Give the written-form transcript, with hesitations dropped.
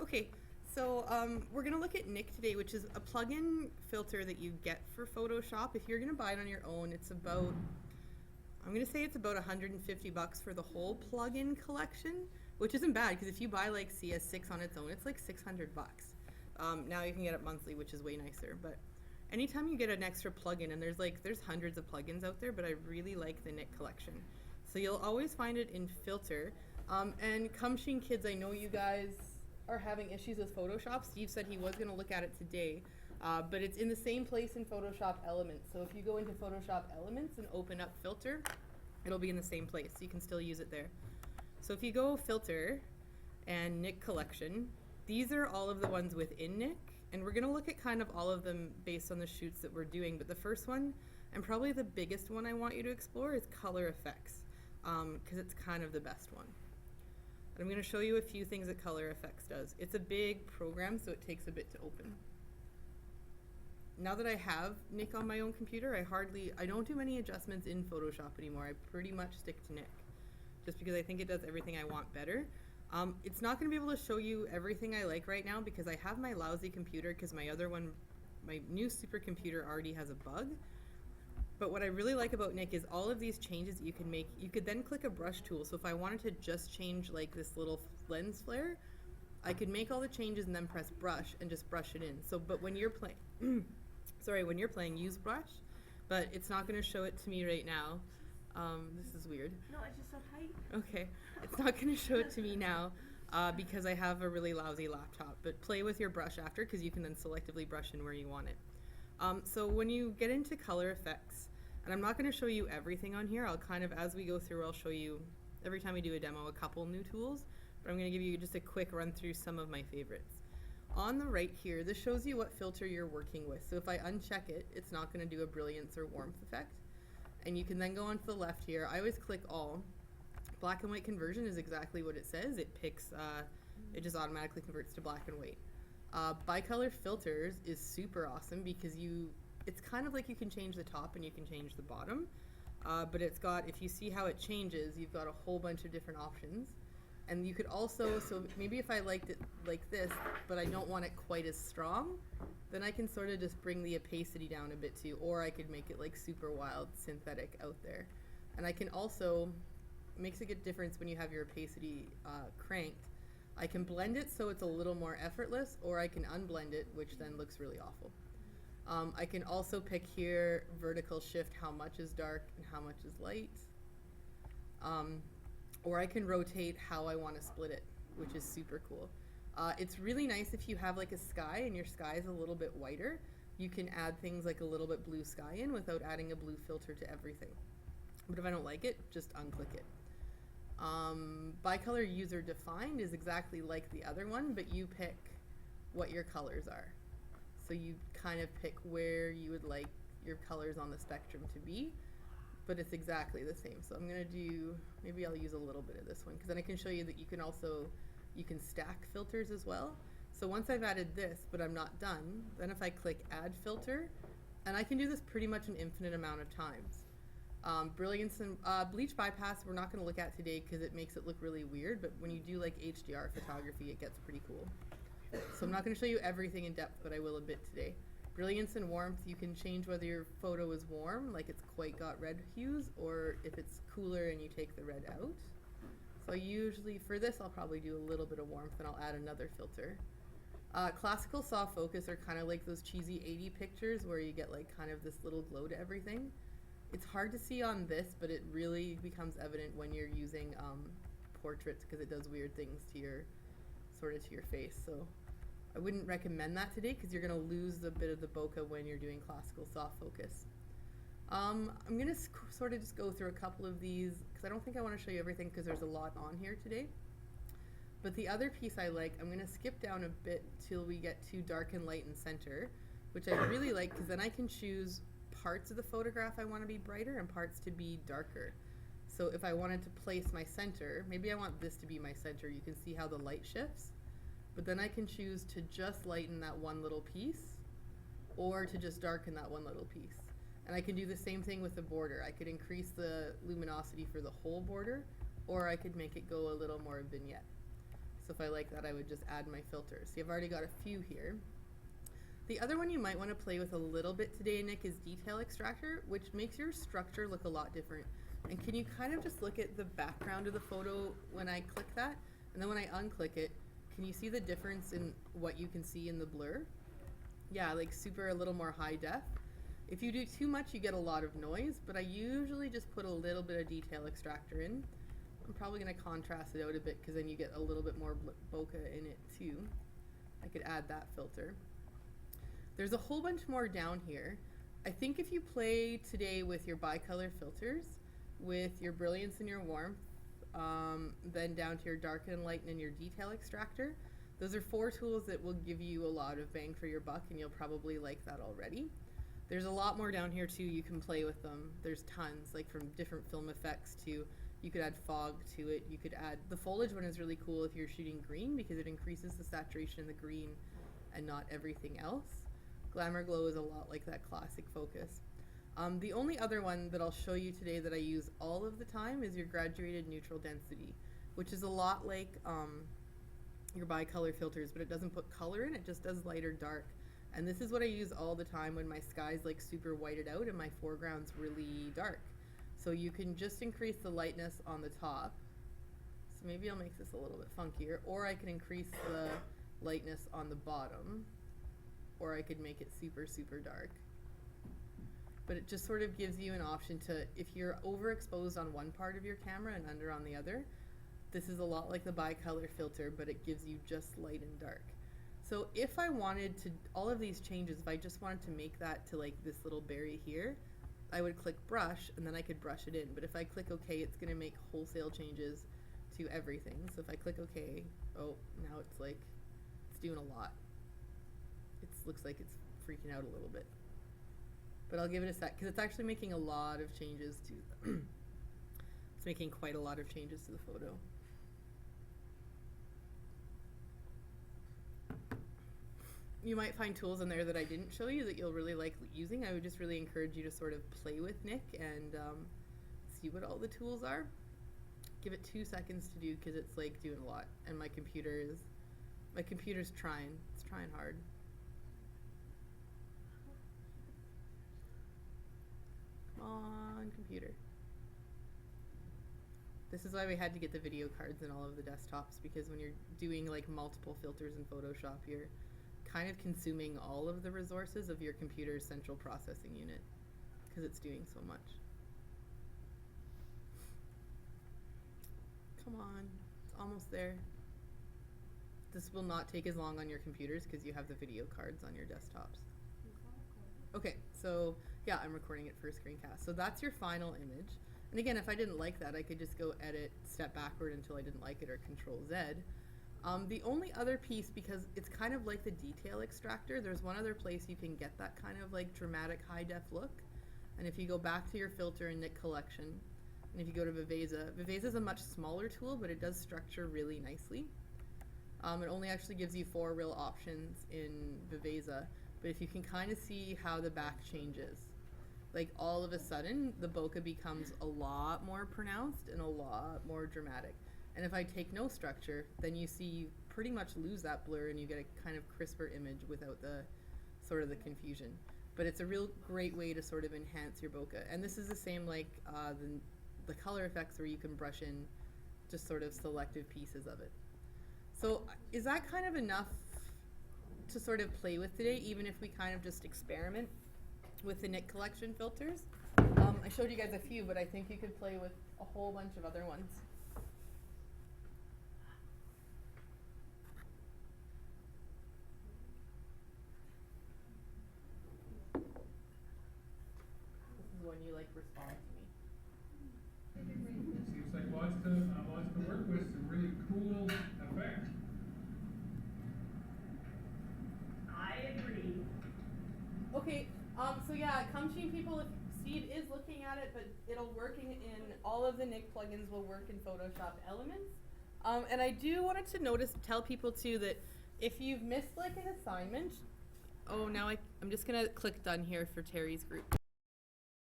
Okay, so we're going to look at Nik today, which is a plug-in filter that you get for Photoshop. If you're going to buy it on your own, it's about, I'm going to say it's about $150 for the whole plug-in collection, which isn't bad because if you buy like CS6 on its own, it's like $600. Now you can get it monthly, which is way nicer. But anytime you get an extra plugin, and there's hundreds of plugins out there, but I really like the Nik collection. So you'll always find it in filter. And Kumsheen Kids, I know you guys are having issues with Photoshop. Steve said he was going to look at it today, but it's in the same place in Photoshop Elements. So if you go into Photoshop Elements and open up Filter, it'll be in the same place. You can still use it there. So if you go Filter and Nik Collection, these are all of the ones within Nik, and we're going to look at kind of all of them based on the shoots that we're doing. But the first one, and probably the biggest one I want you to explore, is Color Effects, because it's kind of the best one. And I'm going to show you a few things that Color Effects does. It's a big program, so it takes a bit to open. Now that I have Nik on my own computer, I don't do many adjustments in Photoshop anymore. I pretty much stick to Nik, just because I think it does everything I want better. It's not going to be able to show you everything I like right now because I have my lousy computer, because my other one, my new supercomputer, already has a bug. But what I really like about Nik is all of these changes that you can make. You could then click a brush tool. So if I wanted to just change like this little lens flare, I could make all the changes and then press brush and just brush it in. So, but when you're playing, when you're playing, use brush, but it's not going to show it to me right now. This is weird. No, I just said hi. Okay, it's not going to show it to me now because I have a really lousy laptop. But play with your brush after, because you can then selectively brush in where you want it. So when you get into Color Effects, and I'm not going to show you everything on here, I'll kind of, as we go through, I'll show you, every time we do a demo, a couple new tools, but I'm going to give you just a quick run through some of my favorites. On the right here, this shows you what filter you're working with. So if I uncheck it, it's not going to do a brilliance or warmth effect. And you can then go on to the left here. I always click all. Black and white conversion is exactly what it says. It picks, it just automatically converts to black and white. Bicolor filters is super awesome because it's kind of like you can change the top and you can change the bottom, but it's got, if you see how it changes, you've got a whole bunch of different options. And you could also, so maybe if I liked it like this, but I don't want it quite as strong, then I can sort of just bring the opacity down a bit too, or I could make it like super wild synthetic out there. And I can also, makes a good difference when you have your opacity cranked. I can blend it so it's a little more effortless, or I can unblend it, which then looks really awful. I can also pick here, vertical shift, how much is dark and how much is light. Or I can rotate how I want to split it, which is super cool. It's really nice if you have like a sky and your sky is a little bit whiter. You can add things like a little bit blue sky in without adding a blue filter to everything. But if I don't like it, just unclick it. Bicolor user defined is exactly like the other one, but you pick what your colors are. So you kind of pick where you would like your colors on the spectrum to be, but it's exactly the same. So I'm gonna do, maybe I'll use a little bit of this one, because then I can show you that you can also, you can stack filters as well. So once I've added this, but I'm not done, then if I click add filter, and I can do this pretty much an infinite amount of times. Brilliance and bleach bypass we're not going to look at today because it makes it look really weird, but when you do like HDR photography, it gets pretty cool. So I'm not going to show you everything in depth, but I will a bit today. Brilliance and warmth, you can change whether your photo is warm, like it's quite got red hues, or if it's cooler and you take the red out. So usually for this I'll probably do a little bit of warmth and I'll add another filter. Classical soft focus are kind of like those cheesy 80 pictures where you get like kind of this little glow to everything. It's hard to see on this, but it really becomes evident when you're using portraits because it does weird things to your, sort of to your face. So I wouldn't recommend that today because you're going to lose a bit of the bokeh when you're doing classical soft focus. I'm going to sort of just go through a couple of these because I don't think I want to show you everything because there's a lot on here today. But the other piece I like, I'm going to skip down a bit till we get to dark and light and center, which I really like because then I can choose parts of the photograph I want to be brighter and parts to be darker. So if I wanted to place my center, maybe I want this to be my center, you can see how the light shifts, but then I can choose to just lighten that one little piece or to just darken that one little piece. And I can do the same thing with the border. I could increase the luminosity for the whole border, or I could make it go a little more vignette. So if I like that, I would just add my filters. So you've already got a few here. The other one you might want to play with a little bit today, Nick, is Detail Extractor, which makes your structure look a lot different. And can you kind of just look at the background of the photo when I click that? And then when I unclick it, can you see the difference in what you can see in the blur? Yeah, like super a little more high def. If you do too much, you get a lot of noise, but I usually just put a little bit of Detail Extractor in. I'm probably going to contrast it out a bit because then you get a little bit more bokeh in it too. I could add that filter. There's a whole bunch more down here. I think if you play today with your bicolor filters, with your brilliance and your warmth, then down to your darken and lighten and your detail extractor, those are 4 tools that will give you a lot of bang for your buck, and you'll probably like that already. There's a lot more down here too. You can play with them. There's tons, like from different film effects to, you could add fog to it. You could add, the foliage one is really cool if you're shooting green because it increases the saturation in the green and not everything else. Glamour Glow is a lot like that classic focus. The only other one that I'll show you today that I use all of the time is your graduated neutral density, which is a lot like your bicolor filters, but it doesn't put color in, it just does light or dark. And this is what I use all the time when my sky's like super whited out and my foreground's really dark. So you can just increase the lightness on the top. So maybe I'll make this a little bit funkier, or I can increase the lightness on the bottom, or I could make it super, super dark. But it just sort of gives you an option to, if you're overexposed on one part of your camera and under on the other, this is a lot like the bicolor filter, but it gives you just light and dark. So if I wanted to, all of these changes, if I just wanted to make that to like this little berry here, I would click brush and then I could brush it in. But if I click OK, it's gonna make wholesale changes to everything. So if I click OK, oh, now it's like, it's doing a lot. It looks like it's freaking out a little bit. But I'll give it a sec, because it's actually making a lot of changes to, it's making quite a lot of changes to the photo. You might find tools in there that I didn't show you that you'll really like using. I would just really encourage you to sort of play with Nik and see what all the tools are. Give it 2 seconds to do because it's like doing a lot. And my computer's trying. It's trying hard. Come on, computer. This is why we had to get the video cards in all of the desktops, because when you're doing like multiple filters in Photoshop, you're kind of consuming all of the resources of your computer's central processing unit because it's doing so much. Come on, it's almost there. This will not take as long on your computers because you have the video cards on your desktops. Okay, so yeah, I'm recording it for a screencast. So that's your final image. And again, if I didn't like that, I could just go edit, step backward until I didn't like it, or Control Z. The only other piece, because it's kind of like the detail extractor, there's one other place you can get that kind of like dramatic high def look. And if you go back to your filter in Nik Collection, and if you go to Viveza, Viveza is a much smaller tool, but it does structure really nicely. It only actually gives you 4 real options in Viveza, but if you can kind of see how the back changes, like all of a sudden the bokeh becomes a lot more pronounced and a lot more dramatic. And if I take no structure, then you see you pretty much lose that blur and you get a kind of crisper image without the sort of the confusion. But it's a real great way to sort of enhance your bokeh. And this is the same like the color effects where you can brush in just sort of selective pieces of it. So is that kind of enough to sort of play with today, even if we kind of just experiment with the Nik Collection filters? I showed you guys a few, but I think you could play with a whole bunch of other ones. This is when you like respond to me. Seems like lots to work with, some really cool effects. I agree. Okay, so yeah, come Sheen people, if Steve is looking at it, but it'll work in all of the Nik plugins will work in Photoshop Elements. And I do wanted to tell people too that if you've missed like an assignment, oh, now I'm just gonna click done here for Terry's group.